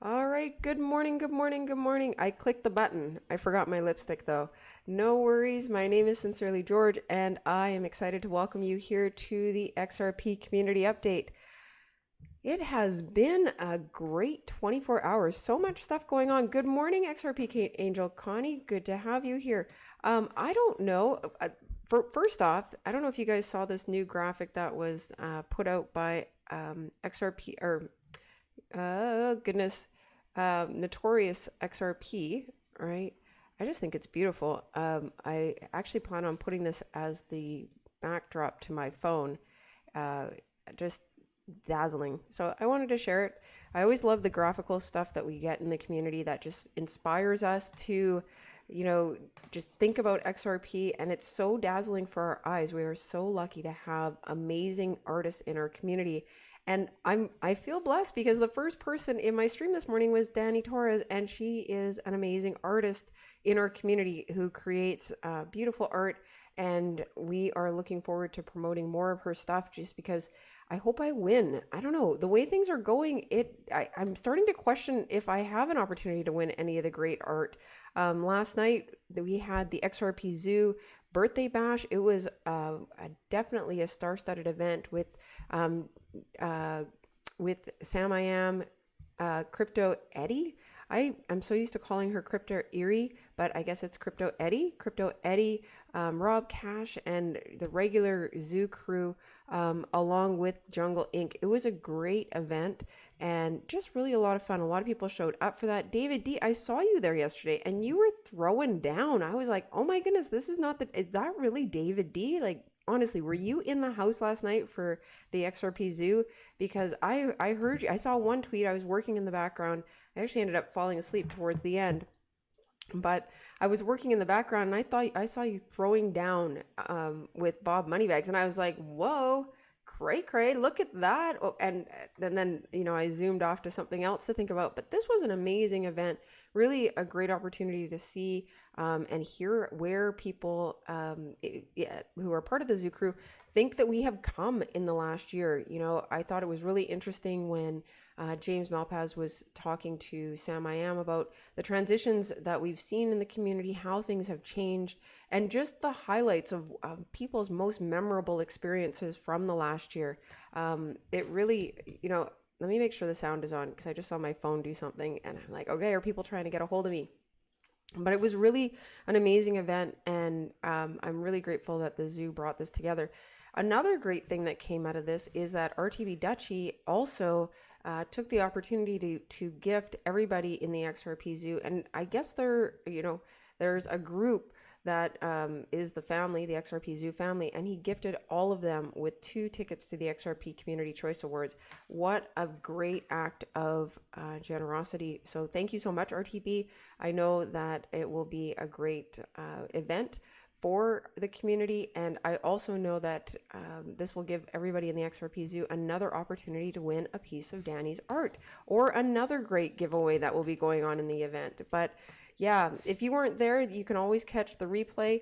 All right, good morning, good morning, good morning. I clicked the button. I forgot my lipstick though. No worries. My name is Sincerely George, and I am excited to welcome you here to the XRP Community Update. It has been a great 24 hours. So much stuff going on. Good morning, XRP Angel Connie. Good to have you here. I don't know. First off, I don't know if you guys saw this new graphic that was put out by XRP or goodness, Notorious XRP, right? I just think it's beautiful. I actually plan on putting this as the backdrop to my phone. Just dazzling. So I wanted to share it. I always love the graphical stuff that we get in the community that just inspires us to, just think about XRP, and it's so dazzling for our eyes. We are so lucky to have amazing artists in our community. And I feel blessed because the first person in my stream this morning was Danny Torres, and she is an amazing artist in our community who creates beautiful art. And we are looking forward to promoting more of her stuff just because I hope I win. I don't know. The way things are going, I'm starting to question if I have an opportunity to win any of the great art. Last night, we had the XRP Zoo birthday bash. It was definitely a star-studded event with Sam I Am, Crypto Eddie. I'm so used to calling her Crypto Erie, but I guess it's Crypto Eddie. Crypto Eddie, Rob Cash, and the regular Zoo crew, along with Jungle Inc. It was a great event and just really a lot of fun. A lot of people showed up for that. David D, I saw you there yesterday and you were throwing down. I was like, oh my goodness, is that really David D? Like, honestly, were you in the house last night for the XRP Zoo? Because I heard you. I saw one tweet. I was working in the background. I actually ended up falling asleep towards the end. But I was working in the background and I thought I saw you throwing down with Bob Moneybags. And I was like, whoa, cray, look at that. Oh, and then, I zoomed off to something else to think about. But this was an amazing event, really a great opportunity to see and hear where people who are part of the Zoo crew think that we have come in the last year. I thought it was really interesting when James Malpaz was talking to Sam I Am about the transitions that we've seen in the community, how things have changed, and just the highlights of people's most memorable experiences from the last year. It really, let me make sure the sound is on because I just saw my phone do something and I'm like, okay, are people trying to get a hold of me? But it was really an amazing event, and I'm really grateful that the zoo brought this together. Another great thing that came out of this is that RTV Duchy also took the opportunity to gift everybody in the XRP Zoo, and I guess there's a group that is the family, the XRP Zoo family, and he gifted all of them with 2 tickets to the XRP Community Choice Awards. What a great act of generosity. So thank you so much, RTB. I know that it will be a great event for the community, and I also know that this will give everybody in the XRP Zoo another opportunity to win a piece of Danny's art or another great giveaway that will be going on in the event. But yeah, if you weren't there, you can always catch the replay.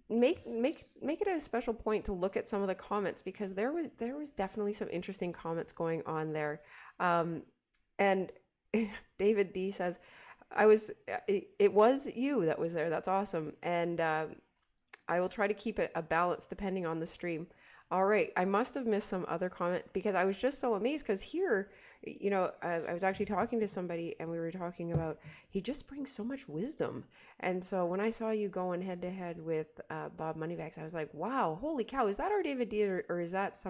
Make it a special point to look at some of the comments because there was definitely some interesting comments going on there. And David D says, it was you that was there. That's awesome. And I will try to keep it a balance depending on the stream. All right. I must have missed some other comment because I was just so amazed because here, I was actually talking to somebody and we were talking about, he just brings so much wisdom. And so when I saw you going head to head with Bob Moneybags, I was like, wow, holy cow. Is that our David D or is that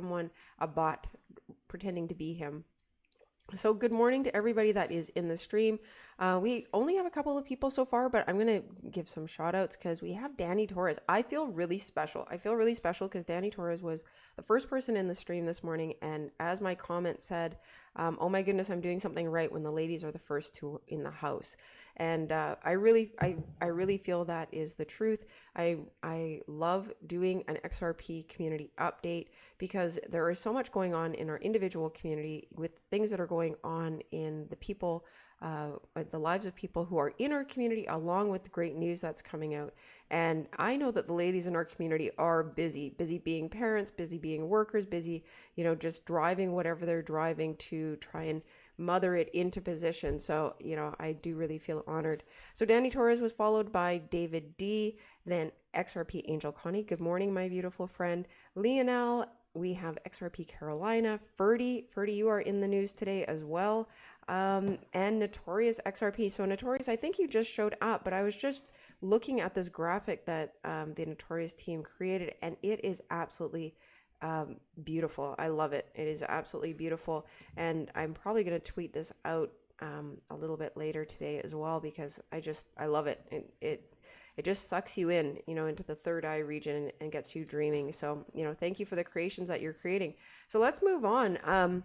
a bot pretending to be him? So good morning to everybody that is in the stream. We only have a couple of people so far, but I'm going to give some shout outs because we have Danny Torres. I feel really special. Because Danny Torres was the first person in the stream this morning. And as my comment said, oh my goodness, I'm doing something right when the ladies are the first 2 in the house. And I really feel that is the truth. I love doing an XRP community update because there is so much going on in our individual community with things that are going on in the people, the lives of people who are in our community, along with the great news that's coming out. And I know that the ladies in our community are busy being parents, busy being workers, busy, just driving whatever they're driving to try and mother it into position. So, I do really feel honored. So Danny Torres was followed by David D, then XRP Angel Connie. Good morning, my beautiful friend. Lionel, we have XRP Carolina. Ferdy, you are in the news today as well. And Notorious XRP. So Notorious, I think you just showed up, but I was just looking at this graphic that the Notorious team created, and it is absolutely beautiful. I love it. It is absolutely beautiful. And I'm probably going to tweet this out a little bit later today as well, because I love it. It just sucks you in, into the third eye region and gets you dreaming. So, thank you for the creations that you're creating. So let's move on.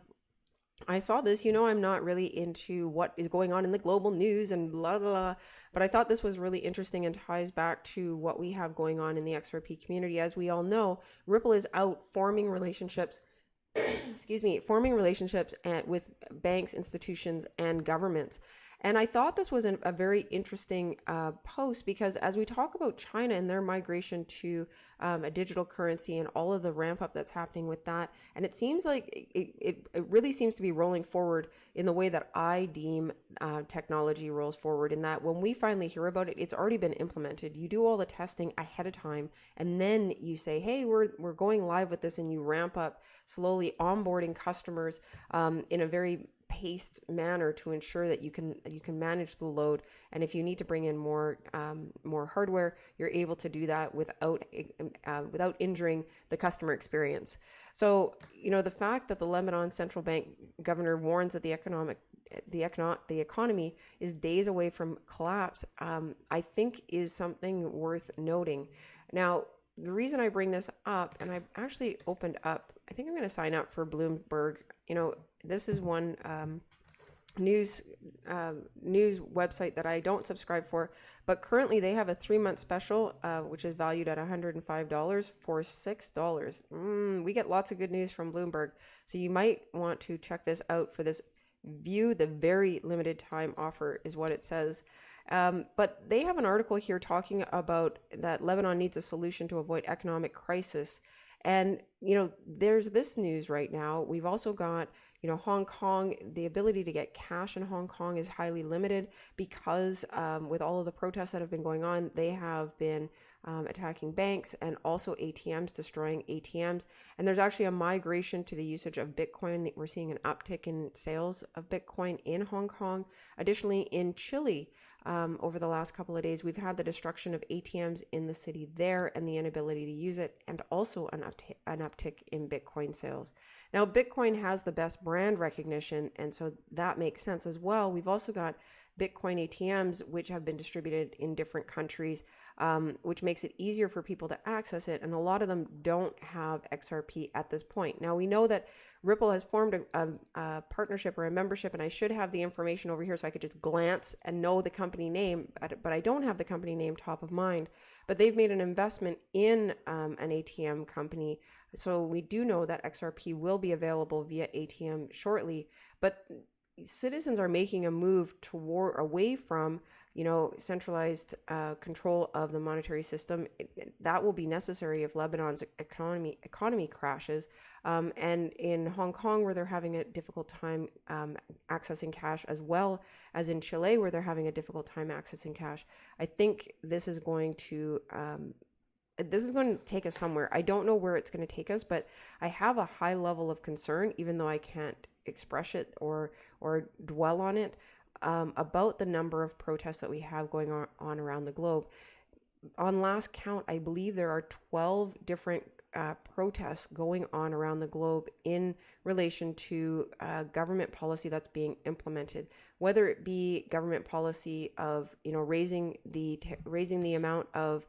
I saw this, I'm not really into what is going on in the global news and blah, blah, blah, but I thought this was really interesting and ties back to what we have going on in the XRP community. As we all know, Ripple is out forming relationships, forming relationships with banks, institutions, and governments. And I thought this was a very interesting post, because as we talk about China and their migration to a digital currency and all of the ramp up that's happening with that, and it seems like it really seems to be rolling forward in the way that I deem technology rolls forward, in that when we finally hear about it, it's already been implemented. You do all the testing ahead of time, and then you say, hey, we're going live with this, and you ramp up slowly, onboarding customers in a very paced manner to ensure that you can manage the load. And if you need to bring in more hardware, you're able to do that without injuring the customer experience. So, the fact that the Lebanon central bank governor warns that the economy is days away from collapse, I think is something worth noting. Now, the reason I bring this up, and I actually opened up, I think I'm going to sign up for Bloomberg. This is one news website that I don't subscribe for, but currently they have a 3-month special, which is valued at $105 for $6. We get lots of good news from Bloomberg, so you might want to check this out for this view. The very limited time offer is what it says. But they have an article here talking about that Lebanon needs a solution to avoid economic crisis. And, there's this news right now. We've also got, Hong Kong. The ability to get cash in Hong Kong is highly limited because with all of the protests that have been going on, they have been attacking banks and also ATMs, destroying ATMs. And there's actually a migration to the usage of Bitcoin. We're seeing an uptick in sales of Bitcoin in Hong Kong. Additionally, in Chile, over the last couple of days, we've had the destruction of ATMs in the city there and the inability to use it, and also an uptick in Bitcoin sales. Now, Bitcoin has the best brand recognition, and so that makes sense as well. We've also got Bitcoin ATMs, which have been distributed in different countries, which makes it easier for people to access it. And a lot of them don't have XRP at this point. Now, we know that Ripple has formed a partnership or a membership, and I should have the information over here so I could just glance and know the company name, but I don't have the company name top of mind. But they've made an investment in an ATM company. So we do know that XRP will be available via ATM shortly, but citizens are making a move away from, centralized control of the monetary system. That will be necessary if Lebanon's economy crashes. And in Hong Kong, where they're having a difficult time accessing cash, as well as in Chile, where they're having a difficult time accessing cash, I think this is going to take us somewhere. I don't know where it's going to take us, but I have a high level of concern, even though I can't express it or dwell on it, about the number of protests that we have going on around the globe. On last count, I believe there are 12 different protests going on around the globe in relation to government policy that's being implemented, whether it be government policy of raising the amount of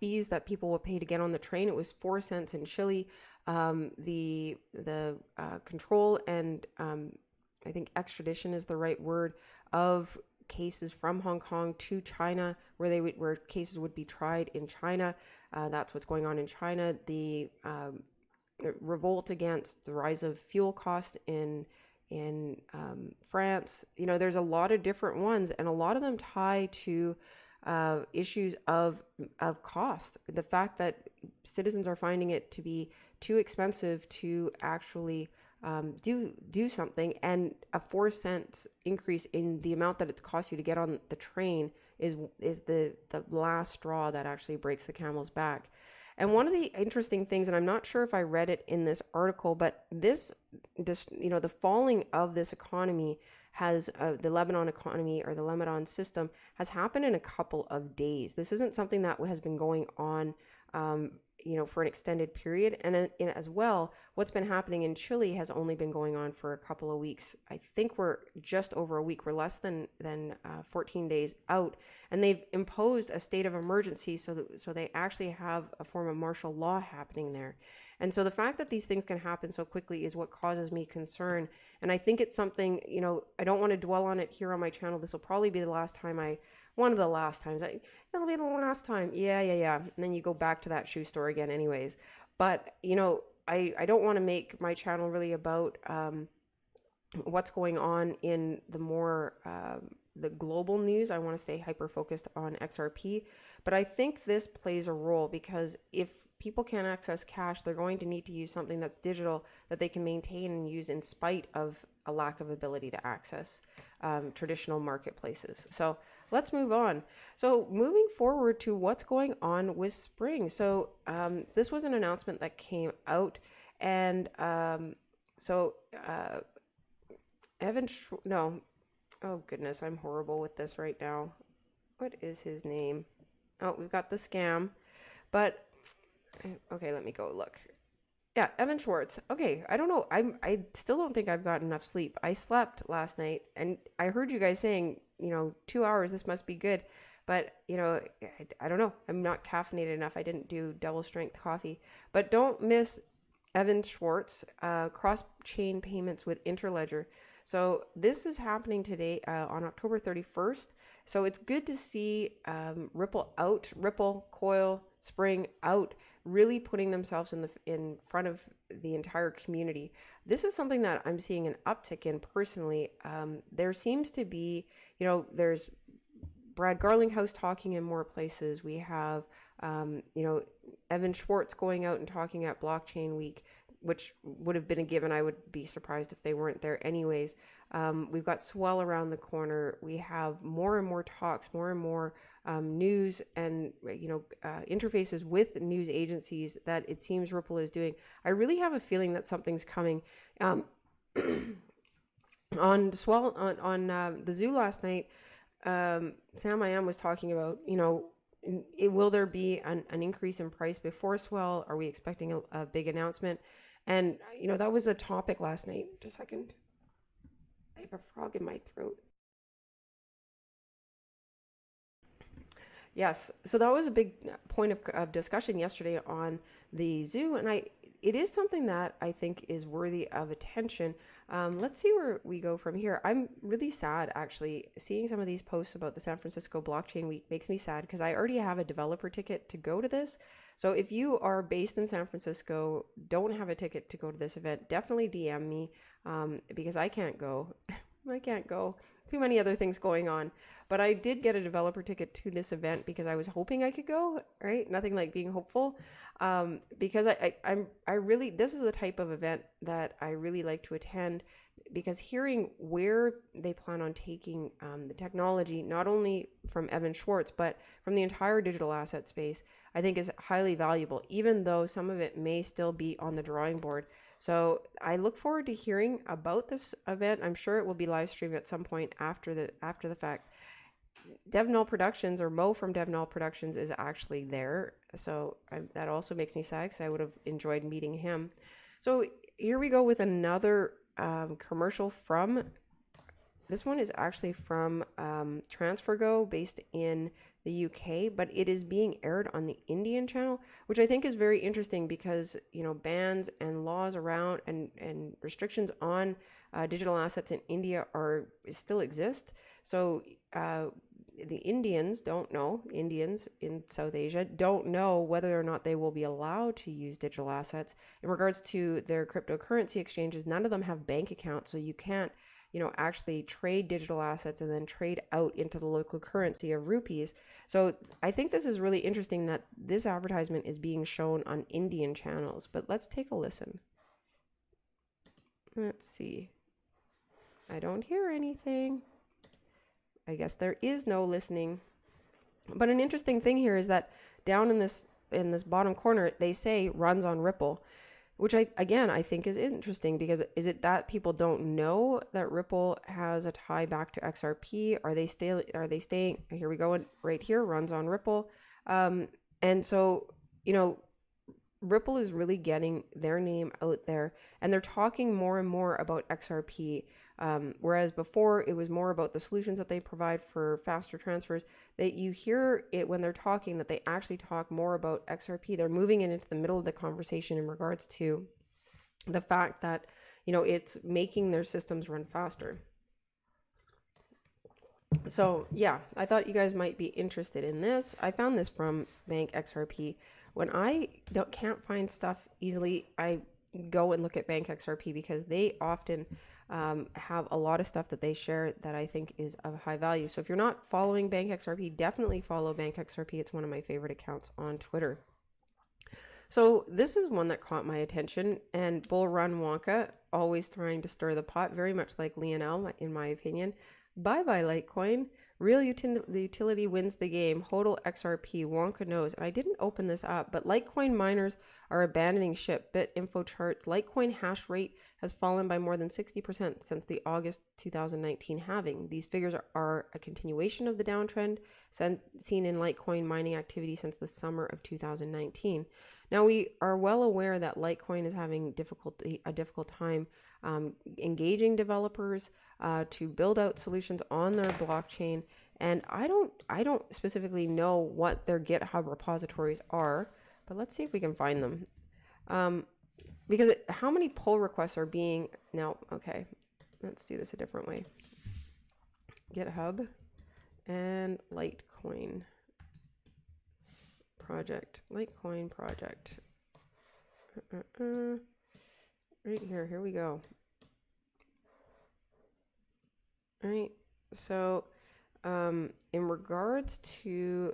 fees that people will pay to get on the train. It was 4 cents in Chile. The control and I think extradition is the right word, of cases from Hong Kong to China, where cases would be tried in China. That's what's going on in China. The revolt against the rise of fuel costs in France. There's a lot of different ones, and a lot of them tie to issues of cost. The fact that citizens are finding it to be too expensive to actually do something. And a 4 cents increase in the amount that it's cost you to get on the train is the last straw that actually breaks the camel's back. And one of the interesting things, and I'm not sure if I read it in this article, but this the falling of this economy has the Lebanon economy, or the Lebanon system, has happened in a couple of days. This isn't something that has been going on for an extended period. And as well, what's been happening in Chile has only been going on for a couple of weeks. I think we're just over a week. We're less than 14 days out, and they've imposed a state of emergency, so they actually have a form of martial law happening there. And so the fact that these things can happen so quickly is what causes me concern. And I think it's something, I don't want to dwell on it here on my channel. This will probably be the last time one of the last times. It'll be the last time. Yeah. And then you go back to that shoe store again anyways. But, I don't want to make my channel really about what's going on in the more the global news. I want to stay hyper focused on XRP. But I think this plays a role, because if people can't access cash, they're going to need to use something that's digital that they can maintain and use in spite of a lack of ability to access traditional marketplaces. So let's move on. So moving forward to what's going on with Spring. So this was an announcement that came out, and oh goodness, I'm horrible with this right now. What is his name? Oh, we've got the scam, but okay, let me go look. Yeah, Evan Schwartz. Okay, I don't know. I still don't think I've got enough sleep. I slept last night, and I heard you guys saying, 2 hours, this must be good. But, I don't know. I'm not caffeinated enough. I didn't do double strength coffee. But don't miss Evan Schwartz, cross-chain payments with Interledger. So this is happening today on October 31st. So it's good to see Ripple, Coil, Spring out, really putting themselves in front of the entire community. This is something that I'm seeing an uptick in personally. There seems to be, there's Brad Garlinghouse talking in more places. We have, Evan Schwartz going out and talking at Blockchain Week, which would have been a given. I would be surprised if they weren't there anyways. We've got Swell around the corner. We have more and more talks, more and more news and interfaces with news agencies that it seems Ripple is doing. I really have a feeling that something's coming. On Swell on the Zoo last night, Sam I Am was talking about, will there be an increase in price before Swell? Are we expecting a big announcement? And, that was a topic last night. Just a second. I have a frog in my throat. Yes. So that was a big point of discussion yesterday on the Zoo. And it is something that I think is worthy of attention. Let's see where we go from here. I'm really sad, actually. Seeing some of these posts about the San Francisco Blockchain Week makes me sad, because I already have a developer ticket to go to this. So if you are based in San Francisco, don't have a ticket to go to this event, definitely DM me, because I can't go. I can't go. Too many other things going on. But I did get a developer ticket to this event because I was hoping I could go, right? Nothing like being hopeful. Because I really, this is the type of event that I really like to attend, because hearing where they plan on taking the technology, not only from Evan Schwartz, but from the entire digital asset space, I think is highly valuable, even though some of it may still be on the drawing board. So I look forward to hearing about this event. I'm sure it will be live streamed at some point after the fact. DevNull Productions, or Mo from DevNull Productions, is actually there. So that also makes me sad, because I would have enjoyed meeting him. So here we go with another commercial from, this one is actually from TransferGo, based in the UK, but it is being aired on the Indian channel, which I think is very interesting, because bans and laws around and restrictions on digital assets in India still exist. So the Indians in South Asia don't know whether or not they will be allowed to use digital assets. In regards to their cryptocurrency exchanges, none of them have bank accounts, so you can't actually trade digital assets and then trade out into the local currency of rupees. So I think this is really interesting that this advertisement is being shown on Indian channels, but let's take a listen. Let's see. I don't hear anything. I guess there is no listening. But an interesting thing here is that down in this bottom corner, they say runs on Ripple, which I think is interesting, because is it that people don't know that Ripple has a tie back to XRP? Are they staying? Here we go. Right here, runs on Ripple. And so, Ripple is really getting their name out there, and they're talking more and more about XRP. Whereas before it was more about the solutions that they provide for faster transfers. That you hear it when they're talking, that they actually talk more about XRP. They're moving it into the middle of the conversation in regards to the fact that, it's making their systems run faster. So yeah, I thought you guys might be interested in this. I found this from Bank XRP. When I can't find stuff easily, I go and look at Bank XRP, because they often have a lot of stuff that they share that I think is of high value. So if you're not following Bank XRP, definitely follow Bank XRP. It's one of my favorite accounts on Twitter. So this is one that caught my attention, and Bull Run Wonka, always trying to stir the pot, very much like Lionel, in my opinion. Bye-bye, Litecoin. Real utility wins the game. HODL XRP. Wonka knows. And I didn't open this up, but Litecoin miners are abandoning ship. BitInfo charts. Litecoin hash rate has fallen by more than 60% since the August 2019 halving. These figures are a continuation of the downtrend seen in Litecoin mining activity since the summer of 2019. Now, we are well aware that Litecoin is having a difficult time engaging developers to build out solutions on their blockchain. And I don't specifically know what their GitHub repositories are, but let's see if we can find them. Because how many pull requests are being... No, okay. Let's do this a different way. GitHub and Litecoin project. Litecoin project. Right here we go. All right, so in regards to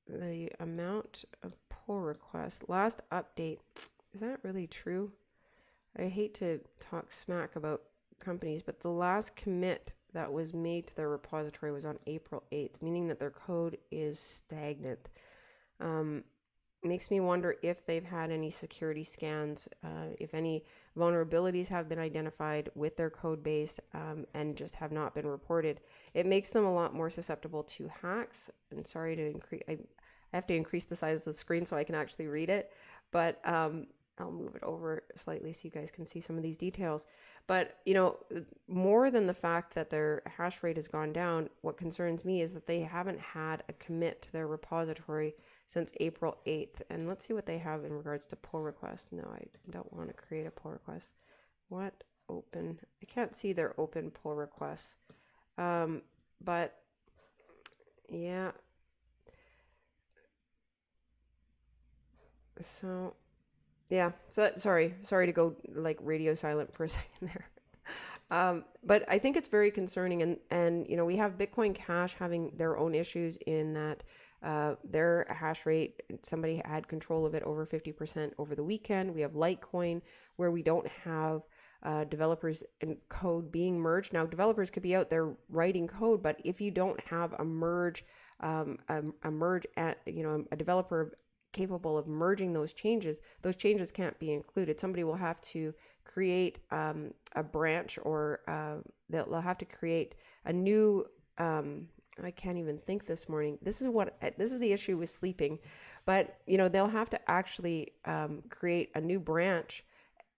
the amount of pull requests, last update, is that really true? I hate to talk smack about companies, but the last commit that was made to their repository was on April 8th, meaning that their code is stagnant. Makes me wonder if they've had any security scans, if any vulnerabilities have been identified with their code base and just have not been reported. It makes them a lot more susceptible to hacks. And sorry to increase, I have to increase the size of the screen so I can actually read it, but I'll move it over slightly so you guys can see some of these details. But, more than the fact that their hash rate has gone down, what concerns me is that they haven't had a commit to their repository since April 8th. And let's see what they have in regards to pull requests. No, I don't want to create a pull request. What? Open. I can't see their open pull requests. But yeah. So yeah. So sorry to go like radio silent for a second there. But I think it's very concerning, and we have Bitcoin Cash having their own issues in that their hash rate, somebody had control of it over 50% over the weekend. We have Litecoin, where we don't have developers and code being merged. Now, developers could be out there writing code, but if you don't have a merge, a developer capable of merging those changes can't be included. Somebody will have to create a branch, or they'll have to create a new I can't even think this morning. This is the issue with sleeping, but they'll have to actually create a new branch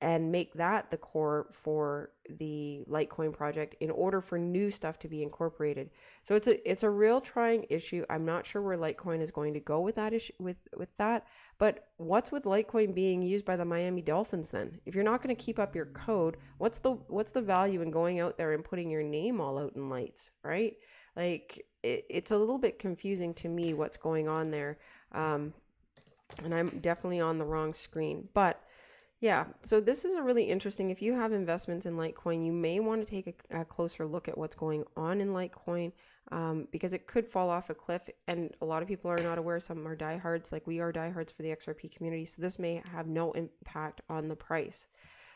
and make that the core for the Litecoin project in order for new stuff to be incorporated. So it's a real trying issue. I'm not sure where Litecoin is going to go with that issue, with that. But what's with Litecoin being used by the Miami Dolphins then? If you're not going to keep up your code, what's the value in going out there and putting your name all out in lights, right? Like it's a little bit confusing to me what's going on there. And I'm definitely on the wrong screen, but yeah, so this is a really interesting, if you have investments in Litecoin, you may want to take a closer look at what's going on in Litecoin, because it could fall off a cliff, and a lot of people are not aware. Some are diehards, like we are diehards for the XRP community, so this may have no impact on the price.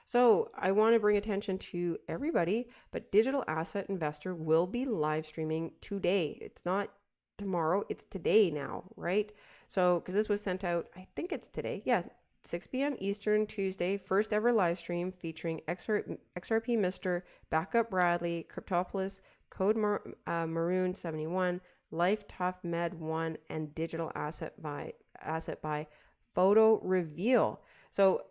So I want to bring attention to everybody, but Digital Asset Investor will be live streaming today. It's not tomorrow, it's today now, right? So, because this was sent out, I think it's today. Yeah, 6 p.m. Eastern, Tuesday, first ever live stream featuring XRP Mr. Backup Bradley, Cryptopolis, Code Maroon 71, Life Tough Med 1, and Digital Asset by Photo Reveal. So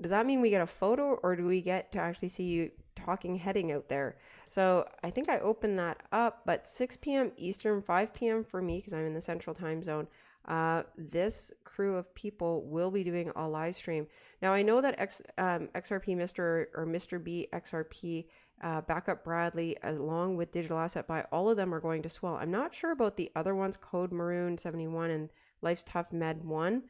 does that mean we get a photo, or do we get to actually see you talking heading out there? So I think I opened that up, but 6 p.m. Eastern, 5 p.m. for me because I'm in the central time zone. This crew of people will be doing a live stream. Now I know that XRP Mr. or Mr. B XRP, Backup Bradley, along with Digital Asset Buy, all of them are going to swell. I'm not sure about the other ones, Code Maroon 71 and Life's Tough Med 1.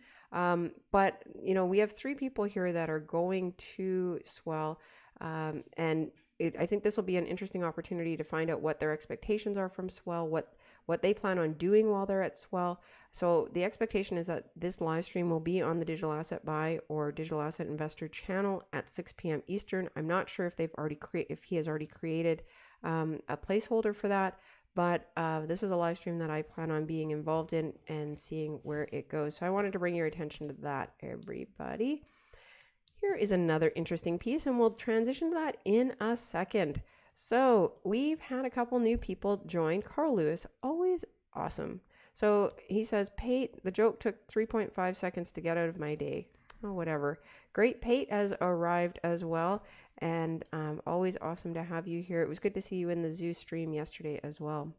But we have 3 people here that are going to swell, and I think this will be an interesting opportunity to find out what their expectations are from swell, what they plan on doing while they're at swell. So the expectation is that this live stream will be on the Digital Asset Buy or Digital Asset Investor channel at 6 p.m. Eastern. I'm not sure if he has already created a placeholder for that. But this is a live stream that I plan on being involved in and seeing where it goes. So I wanted to bring your attention to that, everybody. Here is another interesting piece, and we'll transition to that in a second. So we've had a couple new people join. Carl Lewis, always awesome. So he says, Pate, the joke took 3.5 seconds to get out of my day. Oh, whatever. Great. Pate has arrived as well. And always awesome to have you here. It was good to see you in the zoo stream yesterday as well.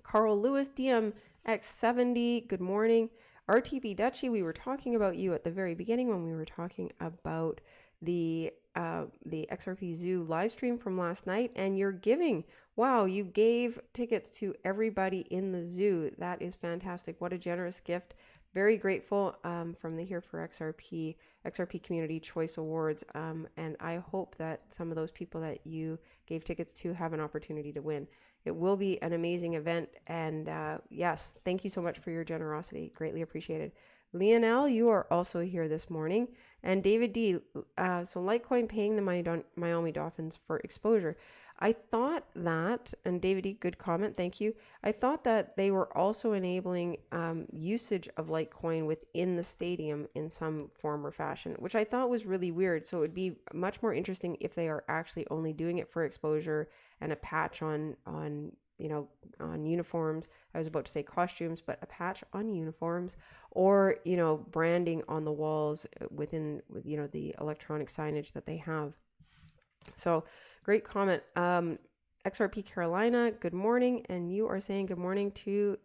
Carl Lewis, DMX70, good morning. RTB Dutchy, we were talking about you at the very beginning when we were talking about the XRP Zoo live stream from last night, and you're giving. Wow, you gave tickets to everybody in the zoo. That is fantastic. What a generous gift. Very grateful from the Here for XRP Community Choice Awards, and I hope that some of those people that you gave tickets to have an opportunity to win. It will be an amazing event, and yes, thank you so much for your generosity. Greatly appreciated. Lionel, you are also here this morning, and David D. So Litecoin paying the Miami Dolphins for exposure. I thought that, and David E., good comment, thank you. I thought that they were also enabling usage of Litecoin within the stadium in some form or fashion, which I thought was really weird. So it would be much more interesting if they are actually only doing it for exposure and a patch on uniforms. I was about to say costumes, but a patch on uniforms, or branding on the walls within the electronic signage that they have. So great comment. XRP Carolina, good morning. And you are saying good morning to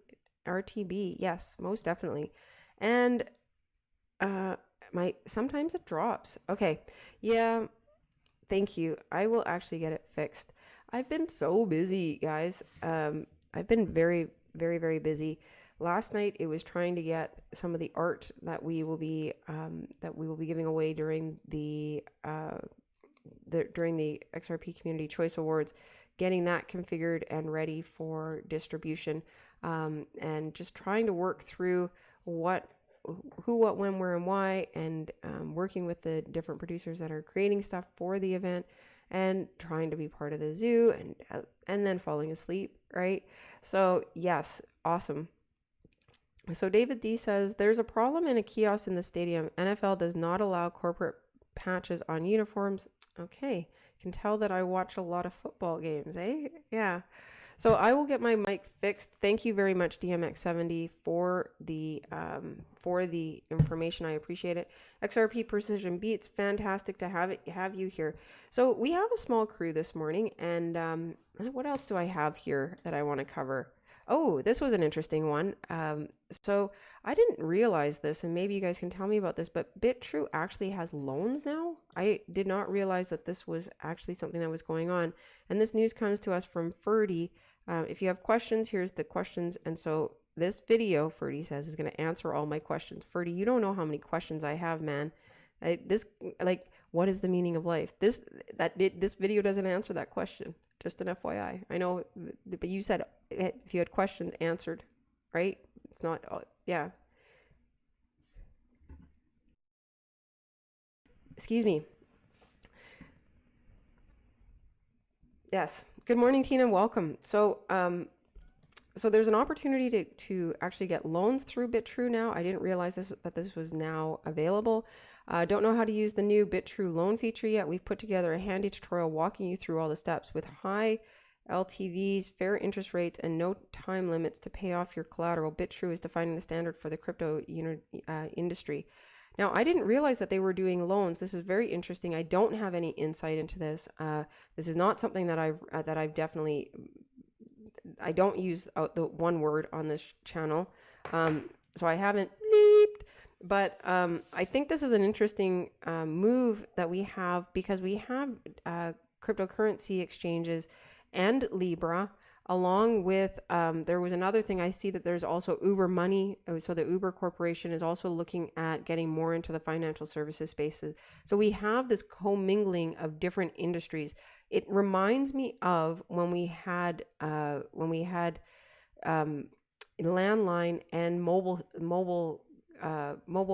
RTB. Yes, most definitely. And sometimes it drops. Okay. Yeah. Thank you. I will actually get it fixed. I've been so busy, guys. I've been very, very, very busy. Last night it was trying to get some of the art that we will be giving away during the XRP Community Choice Awards, getting that configured and ready for distribution, and just trying to work through who, what, when, where, and why, and working with the different producers that are creating stuff for the event, and trying to be part of the zoo, and then falling asleep, right? So yes, awesome. So David D says, there's a problem in a kiosk in the stadium. NFL does not allow corporate patches on uniforms. Okay, can tell that I watch a lot of football games, eh? Yeah. So I will get my mic fixed. Thank you very much, DMX70, for the information. I appreciate it. XRP Precision Beats, fantastic to have you here. So we have a small crew this morning, and what else do I have here that I want to cover? Oh, this was an interesting one. So I didn't realize this, and maybe you guys can tell me about this, but BitTrue actually has loans now. I did not realize that this was actually something that was going on. And this news comes to us from Ferdy. If you have questions, here's the questions. And so this video, Ferdy says, is going to answer all my questions. Ferdy, you don't know how many questions I have, man. What is the meaning of life? This video doesn't answer that question. Just an FYI. I know, but you said if you had questions, answered, right? It's not, yeah. Excuse me. Yes. Good morning, Tina. Welcome. So there's an opportunity to actually get loans through thru now. I didn't realize that this was now available. Don't know how to use the new thru loan feature yet. We've put together a handy tutorial walking you through all the steps with high LTVs, fair interest rates, and no time limits to pay off your collateral. thru is defining the standard for the crypto industry. Now, I didn't realize that they were doing loans. This is very interesting. I don't have any insight into this. This is not something that I've definitely. I don't use the one word on this channel, so I haven't bleeped. But I think this is an interesting move that we have, because we have cryptocurrency exchanges and Libra, along with there was another thing. I see that there's also Uber Money. So the Uber Corporation is also looking at getting more into the financial services spaces. So we have this commingling of different industries. It reminds me of when we had landline and mobile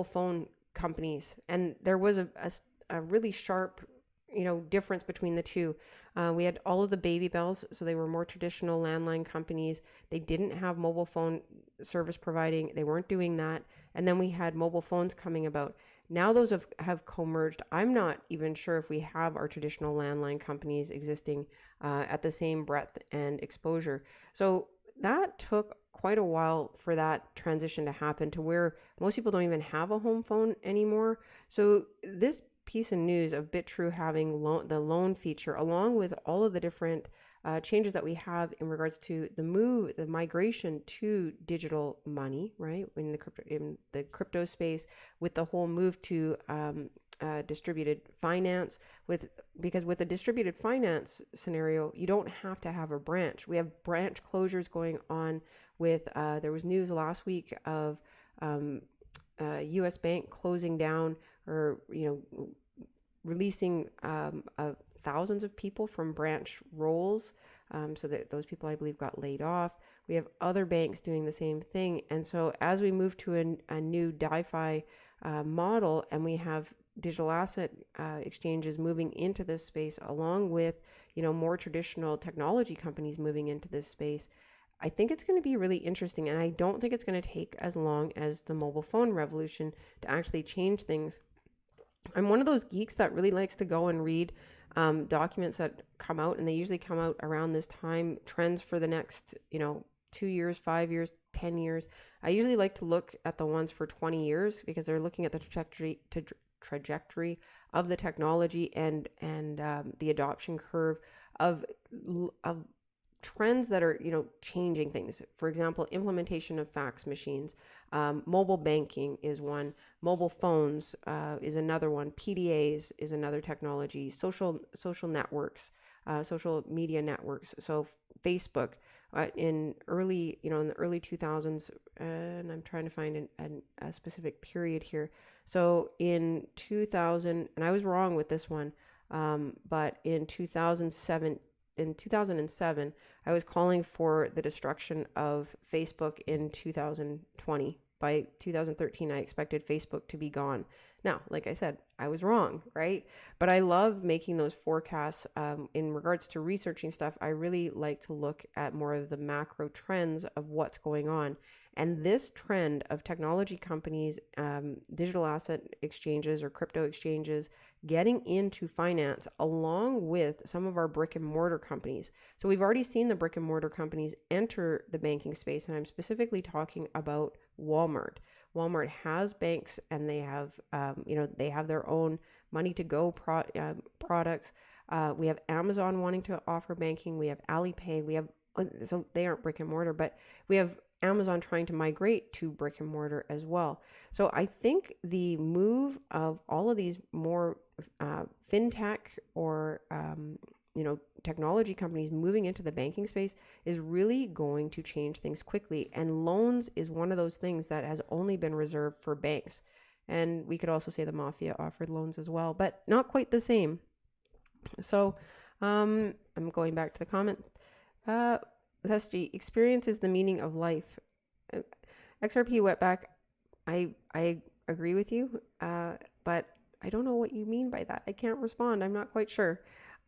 phone companies, and there was a really sharp difference between the two. We had all of the baby bells, so they were more traditional landline companies. They didn't have mobile phone service providing. They weren't doing that. And then we had mobile phones coming about. Now those have co-merged. I'm not even sure if we have our traditional landline companies existing at the same breadth and exposure. So that took quite a while for that transition to happen, to where most people don't even have a home phone anymore. So this piece of news of thru having the loan feature, along with all of the different changes that we have in regards to the migration to digital money, right, in the crypto space, with the whole move to distributed finance, because with a distributed finance scenario, you don't have to have a branch. We have branch closures going on with there was news last week of US Bank closing down, or releasing thousands of people from branch roles, so that those people, I believe, got laid off. We have other banks doing the same thing. And so as we move to a new DeFi model, and we have digital asset exchanges moving into this space, along with more traditional technology companies moving into this space, I think it's going to be really interesting. And I don't think it's going to take as long as the mobile phone revolution to actually change things. I'm one of those geeks that really likes to go and read documents that come out, and they usually come out around this time, trends for the next 2 years, 5 years, 10 years. I usually like to look at the ones for 20 years, because they're looking at the trajectory of the technology and the adoption curve of trends that are changing things. For example, implementation of fax machines, mobile banking is one, mobile phones is another one, PDAs is another technology, social networks, social media networks. So Facebook in the early 2000s, and I'm trying to find a specific period here. So in 2000, and I was wrong with this one, but in 2007, I was calling for the destruction of Facebook in 2020. By 2013, I expected Facebook to be gone. Now, like I said, I was wrong, right? But I love making those forecasts. In regards to researching stuff, I really like to look at more of the macro trends of what's going on. And this trend of technology companies, digital asset exchanges or crypto exchanges, getting into finance, along with some of our brick and mortar companies. So we've already seen the brick and mortar companies enter the banking space, and I'm specifically talking about Walmart. Walmart has banks, and they have, they have their own money to go products. We have Amazon wanting to offer banking. We have Alipay. We have, so they aren't brick and mortar, but we have Amazon trying to migrate to brick and mortar as well. So I think the move of all of these more fintech or technology companies moving into the banking space is really going to change things quickly. And loans is one of those things that has only been reserved for banks. And we could also say the mafia offered loans as well, but not quite the same. So I'm going back to the comment. SG, experience is the meaning of life. XRP Wetback, I agree with you, but I don't know what you mean by that. I can't respond. I'm not quite sure.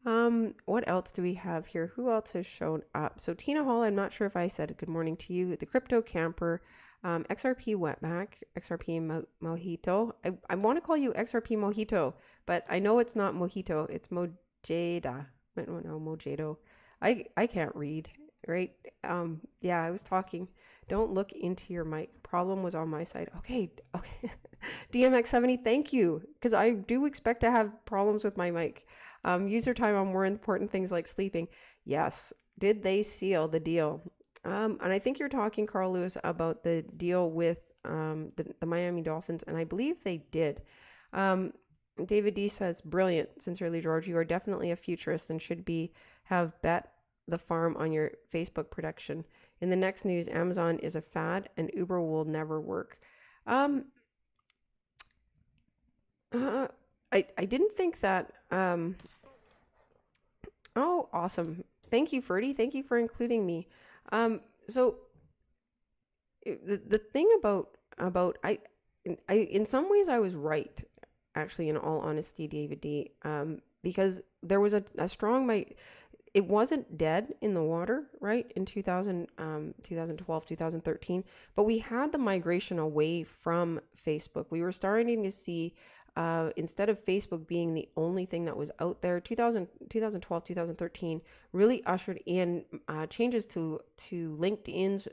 What else do we have here? Who else has shown up? So Tina Hall, I'm not sure if I said good morning to you. The Crypto Camper, XRP Wetback, XRP Mojito. I want to call you XRP Mojito, but I know it's not Mojito. It's Mojada. No, Mojado. I can't read, right? Yeah, I was talking. Don't look into your mic. Problem was on my side. Okay. DMX70, thank you, because I do expect to have problems with my mic. User time on more important things like sleeping. Yes. Did they seal the deal? And I think you're talking, Carl Lewis, about the deal with the Miami Dolphins, and I believe they did. David D says, brilliant. Sincerely, George, you are definitely a futurist and should have bet the farm on your Facebook production. In the next news, Amazon is a fad and Uber will never work. I didn't think that. Oh, awesome. Thank you, Ferdy. Thank you for including me. So the thing about I in some ways I was right, actually, in all honesty, David D. Because there was a strong it wasn't dead in the water, right, in 2012, 2013, but we had the migration away from Facebook. We were starting to see, instead of Facebook being the only thing that was out there, 2012, 2013 really ushered in changes to LinkedIn's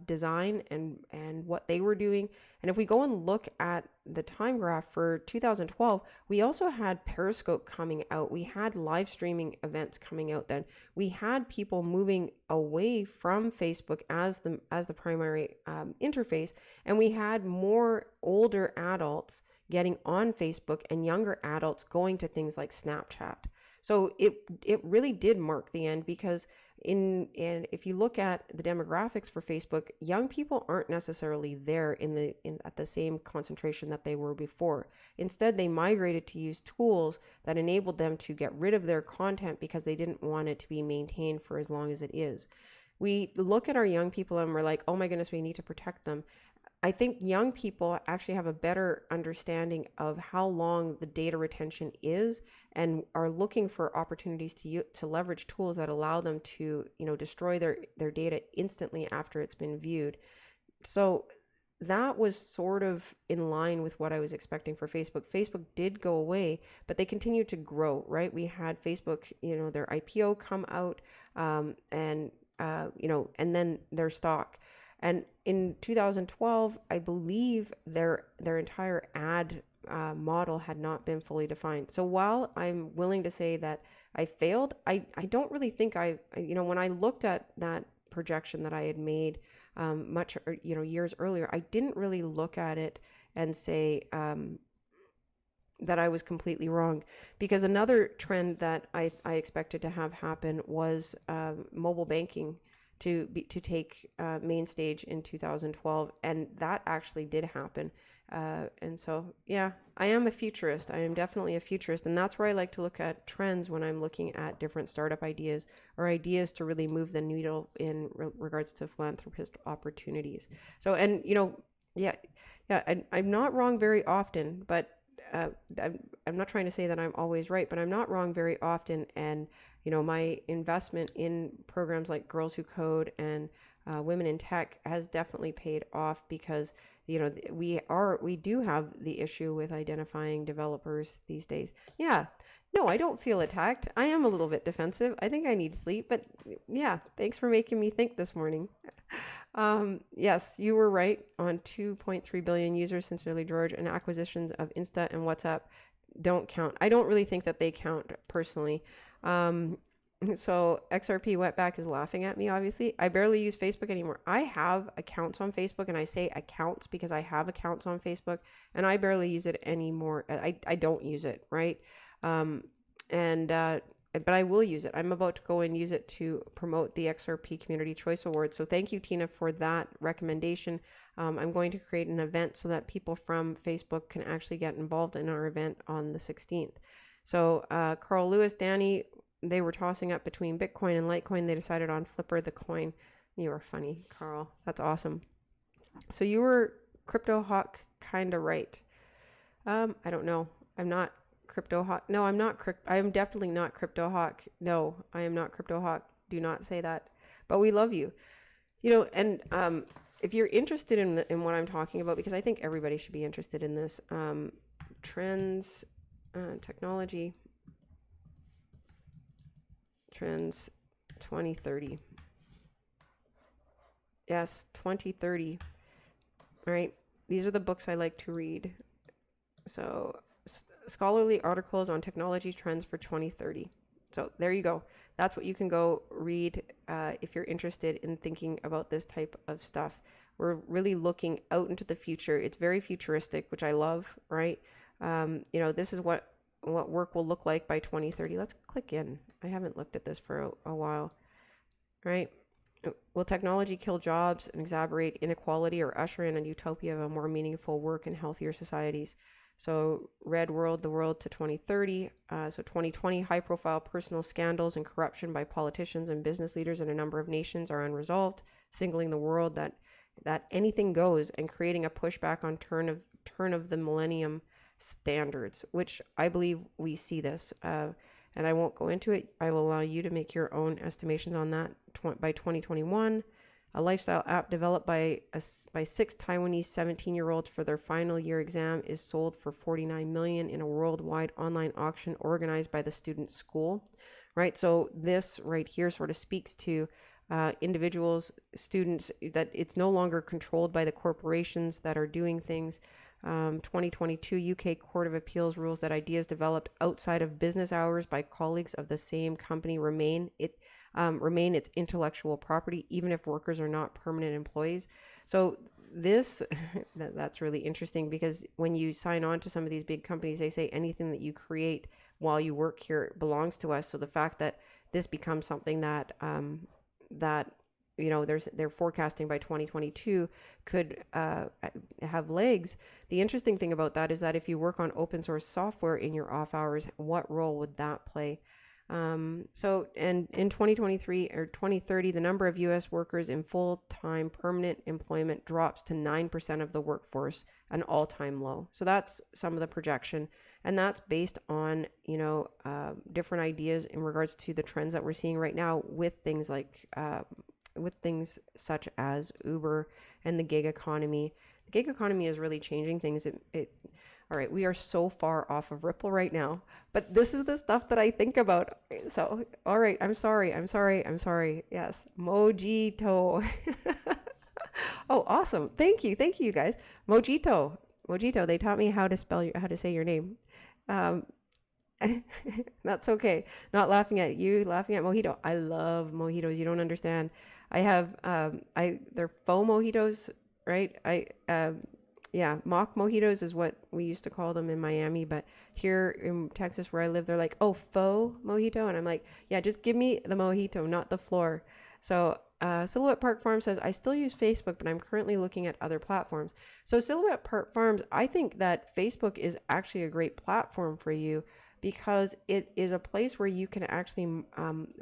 design and what they were doing. And if we go and look at the time graph for 2012, we also had Periscope coming out. We had live streaming events coming out then. We had people moving away from Facebook as the primary interface, and we had more older adults getting on Facebook and younger adults going to things like Snapchat. So it really did mark the end, because if you look at the demographics for Facebook, young people aren't necessarily there at the same concentration that they were before. Instead, they migrated to use tools that enabled them to get rid of their content because they didn't want it to be maintained for as long as it is. We look at our young people and we're like, oh my goodness, we need to protect them. I think young people actually have a better understanding of how long the data retention is and are looking for opportunities to leverage tools that allow them to, destroy their data instantly after it's been viewed. So that was sort of in line with what I was expecting for Facebook. Facebook did go away, but they continued to grow, right? We had Facebook, their IPO come out, and then their stock. And in 2012, I believe their entire ad model had not been fully defined. So while I'm willing to say that I failed, I don't really think when I looked at that projection that I had made years earlier, I didn't really look at it and say that I was completely wrong, because another trend that I expected to have happen was mobile banking to take main stage in 2012, and that actually did happen. And so, yeah, I am a futurist. I am definitely a futurist, and that's where I like to look at trends when I'm looking at different startup ideas or ideas to really move the needle in regards to philanthropist opportunities. So, and I'm not wrong very often, but I'm not trying to say that I'm always right, but I'm not wrong very often. And my investment in programs like Girls Who Code and Women in Tech has definitely paid off, because we do have the issue with identifying developers these days. Yeah, no, I don't feel attacked. I am a little bit defensive. I think I need sleep, but yeah, thanks for making me think this morning. Yes, you were right on 2.3 billion users since early George, and acquisitions of Insta and WhatsApp don't count. I don't really think that they count personally. So XRP Wetback is laughing at me, obviously. I barely use Facebook anymore. I have accounts on Facebook, and I say accounts because I have accounts on Facebook, and I barely use it anymore. I don't use it, right? But I will use it. I'm about to go and use it to promote the XRP Community Choice Award. So thank you, Tina, for that recommendation. I'm going to create an event so that people from Facebook can actually get involved in our event on the 16th. So Carl Lewis, Danny, they were tossing up between Bitcoin and Litecoin. They decided on Flipper the coin. You are funny, Carl. That's awesome. So you were Crypto Hawk kind of right. I don't know. I'm not Crypto Hawk. No, I'm not. I am definitely not Crypto Hawk. No, I am not Crypto Hawk. Do not say that. But we love you. And if you're interested in what I'm talking about, because I think everybody should be interested in this, trends, technology, trends 2030. Yes, 2030. All right. These are the books I like to read. So scholarly articles on technology trends for 2030. So there you go. That's what you can go read if you're interested in thinking about this type of stuff. We're really looking out into the future. It's very futuristic, which I love, right? This is what work will look like by 2030. Let's click in. I haven't looked at this for a while, right? Will technology kill jobs and exacerbate inequality or usher in a utopia of a more meaningful work and healthier societies? So Red World, the world to 2030. So 2020, high-profile personal scandals and corruption by politicians and business leaders in a number of nations are unresolved, signaling the world that anything goes and creating a pushback on turn of the millennium standards, which I believe we see this. And I won't go into it. I will allow you to make your own estimations on that. By 2021, a lifestyle app developed by 6 Taiwanese 17-year-olds for their final year exam is sold for $49 million in a worldwide online auction organized by the student school, right? So this right here sort of speaks to individuals, students, that it's no longer controlled by the corporations that are doing things. 2022 UK Court of Appeals rules that ideas developed outside of business hours by colleagues of the same company remain its intellectual property, even if workers are not permanent employees. So this that's really interesting, because when you sign on to some of these big companies, they say anything that you create while you work here belongs to us. So the fact that this becomes something that they're forecasting by 2022 could have legs. The interesting thing about that is that if you work on open source software in your off hours, what role would that play? And in 2023 or 2030, the number of U.S. workers in full-time permanent employment drops to 9% of the workforce, an all-time low. So that's some of the projection, and that's based on different ideas in regards to the trends that we're seeing right now with things like with things such as Uber and the gig economy. The gig economy is really changing things. All right, we are so far off of Ripple right now, but this is the stuff that I think about. So, all right, I'm sorry. Yes, Mojito. Oh, awesome. Thank you, you guys. Mojito. They taught me how to say your name. That's okay. Not laughing at you, laughing at mojito. I love mojitos. You don't understand. I have they're faux mojitos, right? Mock mojitos is what we used to call them in Miami, but here in Texas where I live, they're like, oh, faux mojito. And I'm like, yeah, just give me the mojito, not the floor. So Silhouette Park Farm says, I still use Facebook, but I'm currently looking at other platforms. So Silhouette Park Farms, I think that Facebook is actually a great platform for you, because it is a place where you can actually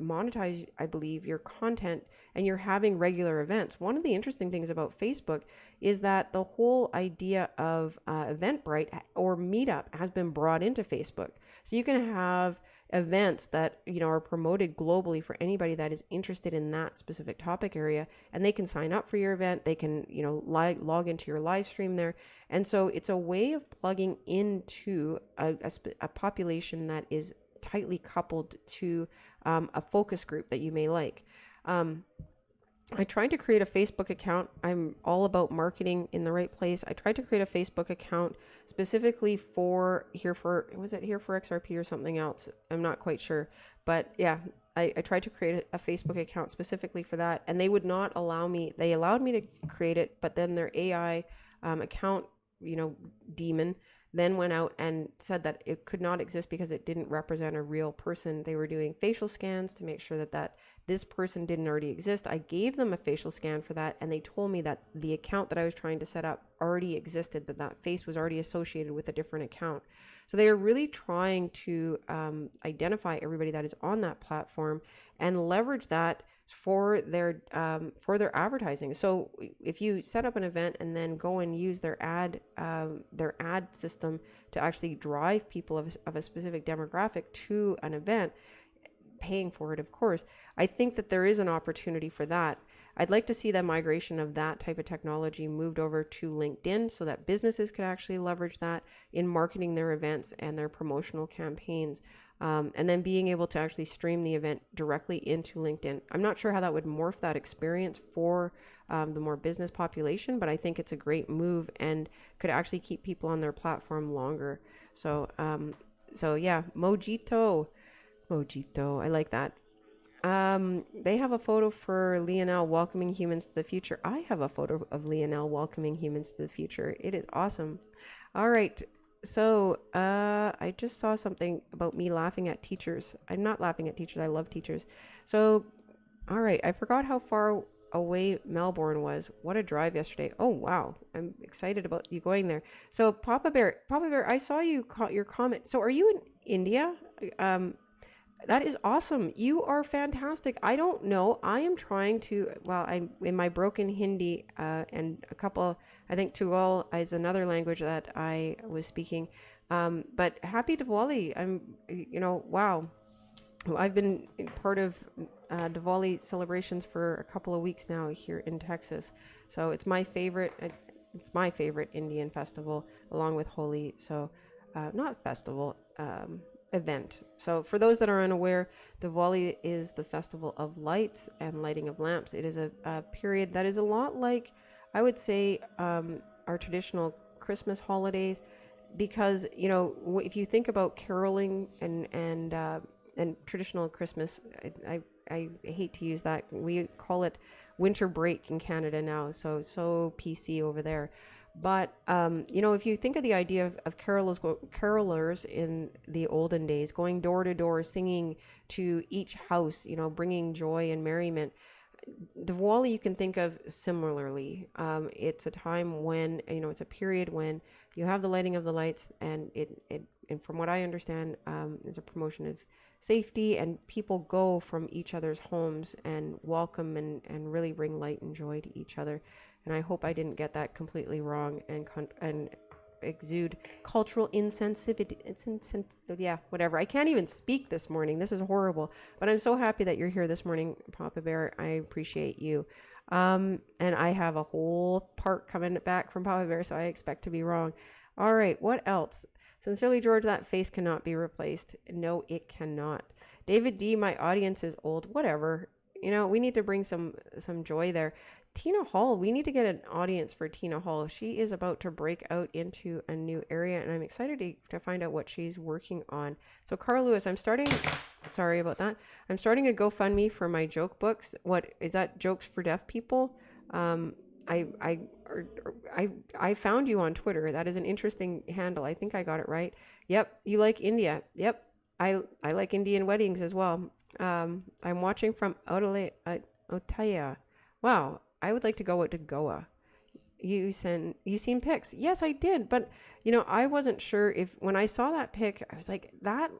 monetize, I believe, your content, and you're having regular events. One of the interesting things about Facebook is that the whole idea of Eventbrite or Meetup has been brought into Facebook. So you can have events that are promoted globally for anybody that is interested in that specific topic area, and they can sign up for your event. They can log into your live stream there, and so it's a way of plugging into a population that is tightly coupled to a focus group that you may like. I tried to create a Facebook account. I'm all about marketing in the right place. I tried to create a Facebook account specifically for XRP or something else? I'm not quite sure. But yeah, I tried to create a Facebook account specifically for that, and they would not allow me. They allowed me to create it, but then their AI account, demon, then went out and said that it could not exist because it didn't represent a real person. They were doing facial scans to make sure that this person didn't already exist. I gave them a facial scan for that, and they told me that the account that I was trying to set up already existed, that face was already associated with a different account. So they are really trying to identify everybody that is on that platform and leverage that for their advertising. So if you set up an event and then go and use their ad system to actually drive people of a specific demographic to an event, paying for it, of course, I think that there is an opportunity for that. I'd like to see the migration of that type of technology moved over to LinkedIn so that businesses could actually leverage that in marketing their events and their promotional campaigns. And then being able to actually stream the event directly into LinkedIn. I'm not sure how that would morph that experience for the more business population, but I think it's a great move and could actually keep people on their platform longer. So yeah, Mojito, I like that. They have a photo for Lionel welcoming humans to the future. I have a photo of Lionel welcoming humans to the future. It is awesome. All right. So, I just saw something about me laughing at teachers. I'm not laughing at teachers. I love teachers. So, all right. I forgot how far away Melbourne was. What a drive yesterday. Oh, wow. I'm excited about you going there. So, Papa Bear, I saw your comment. So, are you in India? That is awesome. You are fantastic. I don't know. I am trying to, well, I'm in my broken Hindi and a couple, I think Tugal is another language that I was speaking. But happy Diwali. Wow. I've been part of Diwali celebrations for a couple of weeks now here in Texas. So it's my favorite. It's my favorite Indian festival along with Holi. So not festival. Event. So for those that are unaware, Diwali is the festival of lights and lighting of lamps. It is a period that is a lot like, I would say, our traditional Christmas holidays, because if you think about caroling and traditional Christmas, I hate to use that. We call it winter break in Canada now, so PC over there. But, if you think of the idea of carolers in the olden days, going door to door, singing to each house, bringing joy and merriment, Diwali you can think of similarly. It's a time when, it's a period when you have the lighting of the lights, and and from what I understand, is a promotion of safety, and people go from each other's homes and welcome and really bring light and joy to each other. And I hope I didn't get that completely wrong and exude cultural insensitivity. Yeah, whatever. I can't even speak this morning. This is horrible. But I'm so happy that you're here this morning, Papa Bear. I appreciate you. And I have a whole part coming back from Papa Bear, so I expect to be wrong. All right, what else? Sincerely, George, that face cannot be replaced. No, it cannot. David D, my audience is old. Whatever. We need to bring some joy there. Tina Hall, we need to get an audience for Tina Hall. She is about to break out into a new area, and I'm excited to find out what she's working on. So, Carl Lewis, sorry about that. I'm starting a GoFundMe for my joke books. What is that? Jokes for Deaf People? I found you on Twitter. That is an interesting handle. I think I got it right. Yep, you like India. Yep, I like Indian weddings as well. I'm watching from Otaya. Wow, I would like to go to Goa. You seen pics? Yes, I did. But I wasn't sure if when I saw that pic, I was like that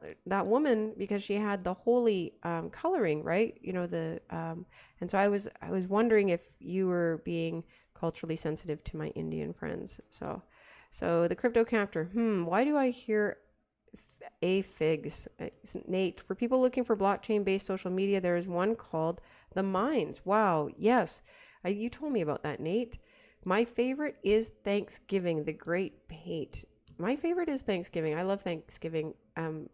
woman, because she had the holy coloring, right? And so I was wondering if you were being culturally sensitive to my Indian friends. So the crypto captor. Why do I hear figs? Nate, for people looking for blockchain-based social media, there is one called The Mines. Wow, yes. You told me about that, Nate. My favorite is Thanksgiving, the Great Hate. My favorite is Thanksgiving. I love Thanksgiving.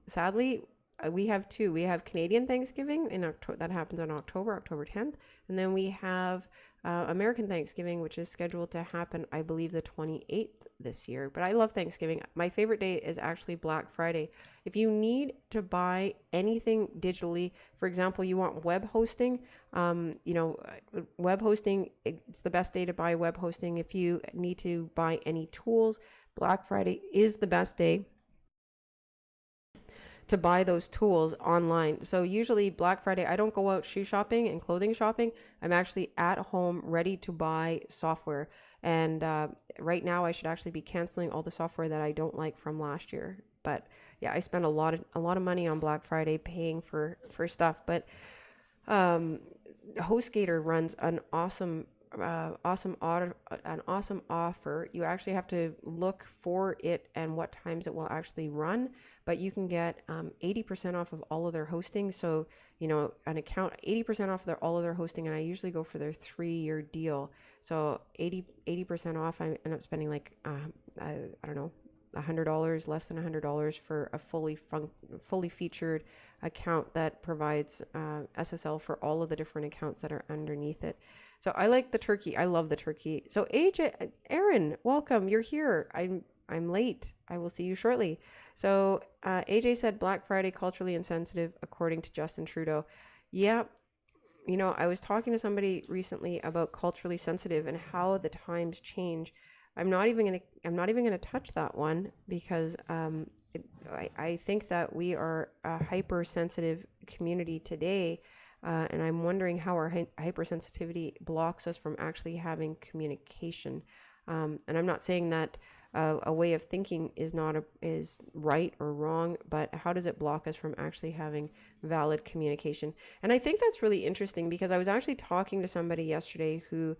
Sadly, we have two. We have Canadian Thanksgiving in October. That happens on October 10th. And then we have American Thanksgiving, which is scheduled to happen, I believe, the 28th this year. But I love Thanksgiving. My favorite day is actually Black Friday. If you need to buy anything digitally, for example, you want web hosting, web hosting, it's the best day to buy web hosting. If you need to buy any tools, Black Friday is the best day to buy those tools online. So usually Black Friday, I don't go out shoe shopping and clothing shopping. I'm actually at home ready to buy software. And right now I should actually be canceling all the software that I don't like from last year. But yeah, I spent a lot of money on Black Friday paying for stuff. But Um, HostGator runs an awesome offer. You actually have to look for it and what times it will actually run, but you can get 80% off of all of their hosting. So, an account 80% off all of their hosting, and I usually go for their 3-year deal. So 80% off. I end up spending like I don't know, $100, less than $100 for a fully featured account that provides SSL for all of the different accounts that are underneath it. So I like the turkey. I love the turkey. So Aaron, welcome. You're here. I'm late. I will see you shortly. So AJ said Black Friday culturally insensitive, according to Justin Trudeau. Yeah, I was talking to somebody recently about culturally sensitive and how the times change. I'm not even gonna touch that one because I think that we are a hypersensitive community today, and I'm wondering how our hypersensitivity blocks us from actually having communication. And I'm not saying that a way of thinking is right or wrong, but how does it block us from actually having valid communication? And I think that's really interesting because I was actually talking to somebody yesterday who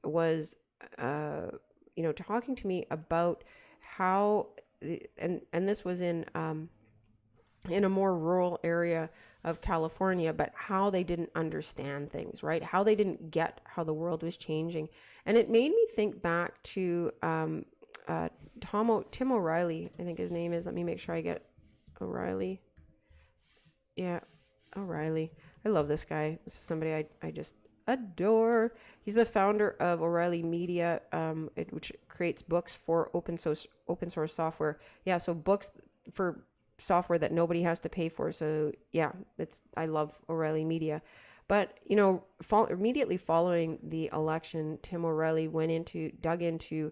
was talking to me about how, and this was in a more rural area of California, but how they didn't understand things, right? How they didn't get how the world was changing. And it made me think back to Tim O'Reilly, I think his name is. Let me make sure I get O'Reilly. Yeah, O'Reilly. I love this guy. This is somebody I just adore. He's the founder of O'Reilly Media, which creates books for open source software. Yeah, so books for software that nobody has to pay for. So yeah, I love O'Reilly Media. But immediately following the election, Tim O'Reilly dug into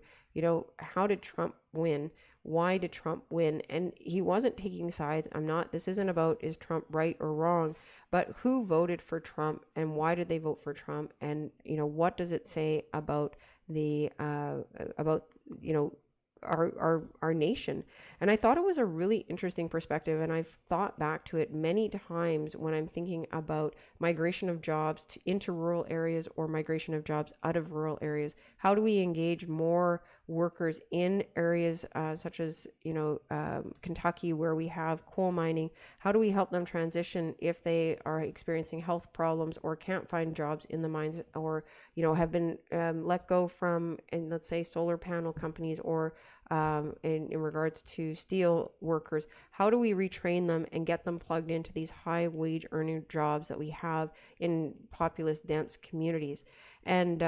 how did Trump win? Why did Trump win? And he wasn't taking sides. This isn't about is Trump right or wrong, but who voted for Trump and why did they vote for Trump? And, what does it say about our nation? And I thought it was a really interesting perspective, and I've thought back to it many times when I'm thinking about migration of jobs into rural areas or migration of jobs out of rural areas. How do we engage more workers in areas such as Kentucky, where we have coal mining? How do we help them transition if they are experiencing health problems or can't find jobs in the mines, or have been let go from, and let's say, solar panel companies, or in regards to steel workers? How do we retrain them and get them plugged into these high wage earning jobs that we have in populous dense communities? And